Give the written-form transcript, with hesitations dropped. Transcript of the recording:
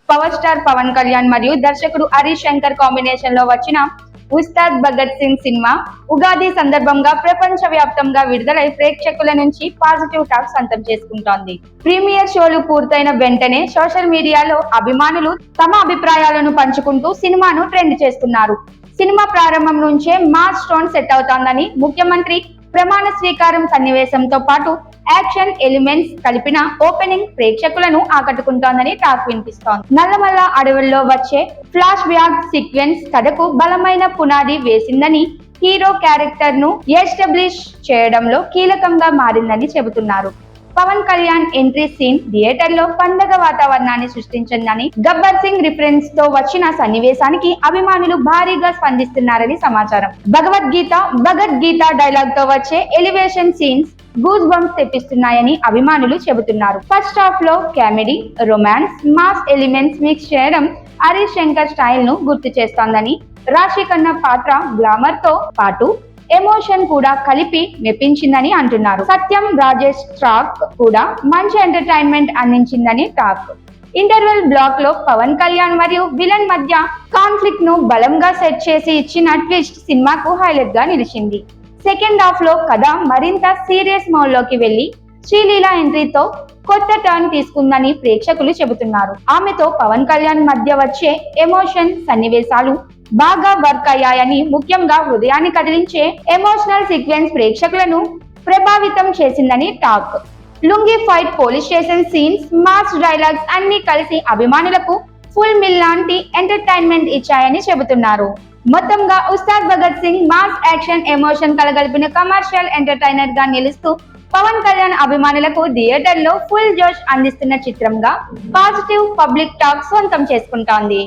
Power star Pawan Kalyan మరియు దర్శకుడు Harish Shankar combination లో వచ్చిన ఉస్తాద్ భగత్ సింగ్ సినిమా ఉగాది సందర్భంగా ప్రపంచ వ్యాప్తంగా విడుదలై ప్రేక్షకుల నుంచి పాజిటివ్ టాక్ సొంతం చేసుకుంటోంది. ప్రీమియర్ షోలు పూర్తయిన వెంటనే సోషల్ మీడియాలో అభిమానులు తమ అభిప్రాయాలను పంచుకుంటూ సినిమాను ట్రెండ్ చేస్తున్నారు. సినిమా ప్రారంభం నుంచే మాస్ టోన్ సెట్ అవుతోందని, ముఖ్యమంత్రి ప్రమాణ స్వీకారం సన్నివేశంతో పాటు యాక్షన్ ఎలిమెంట్స్ కలిపిన ఓపెనింగ్ ప్రేక్షకులను ఆకట్టుకుంటోందని టాక్ వినిపిస్తోంది. నల్లమల్ల అడవుల్లో వచ్చే ఫ్లాష్ బ్యాక్ సీక్వెన్స్ కథకు బలమైన పునాది వేసిందని, హీరో క్యారెక్టర్ ను ఎస్టాబ్లిష్ చేయడంలో కీలకంగా మారిందని చెబుతున్నారు. Pawan Kalyan entry scene theatre లో పండగ వాతావరణాన్ని సృష్టించిందని, గబ్బర్ సింగ్ రిఫరెన్స్ తో వచ్చిన సన్నివేశానికి అభిమానులు భారీగా స్పందిస్తున్నారని సమాచారం. భగవద్గీత డైలాగ్ తో వచ్చే ఎలివేషన్ సీన్స్ గూస్ బంప్స్ తెప్పిస్తున్నాయని అభిమానులు చెబుతున్నారు. ఫస్ట్ హాఫ్ లో comedy, romance, mass elements mix చేయడం హరీష్ శంకర్ స్టైల్ ను గుర్తు చేస్తోందని, రాశి ఖన్నా పాత్ర గ్లామర్ తో పాటు ఎమోషన్ కూడా కలిపి మెప్పించిందని అంటున్నారు. సత్యం రాజేష్ ట్రాక్ కూడా మంచి ఎంటర్టైన్మెంట్ అందించిందని టాక్. ఇంటర్వెల్ బ్లాక్ లో పవన్ కళ్యాణ్ మరియు విలన్ మధ్య కాన్ఫ్లిక్ట్ ను బలంగా సెట్ చేసి ఇచ్చిన ట్విస్ట్ సినిమాకు హైలైట్ గా నిలిచింది. సెకండ్ హాఫ్ లో కథ మరింత సీరియస్ మోడ్ లోకి వెళ్లి శ్రీలీల ఎంట్రీతో కొత్త టర్న్ తీసుకుందని ప్రేక్షకులు చెబుతున్నారు. ఆమెతో పవన్ కళ్యాణ్ మధ్య వచ్చే ఎమోషన్ సన్నివేశాలు బాగా వర్క్ అయ్యాయని, ముఖ్యంగా హృదయాన్ని కదిలించే ఎమోషనల్ సీక్వెన్స్ ప్రేక్షకులను ప్రభావితం చేసిందని టాక్. Lungi fight, police station scenes, mass dialogues అన్ని కలిసి అభిమానులకు ఫుల్ మిల్ లాంటి ఎంటర్టైన్మెంట్ ఇచ్చాయని చెబుతున్నారు. మొత్తంగా Ustaad Bhagat Singh mass action emotion కలగలిపిన కమర్షియల్ ఎంటర్టైనర్ గా నిలుస్తూ పవన్ కళ్యాణ్ అభిమానులకు థియేటర్ లో ఫుల్ జోష్ అందిస్తున్న చిత్రంగా పాజిటివ్ పబ్లిక్ టాక్ సొంతం చేసుకుంటోంది.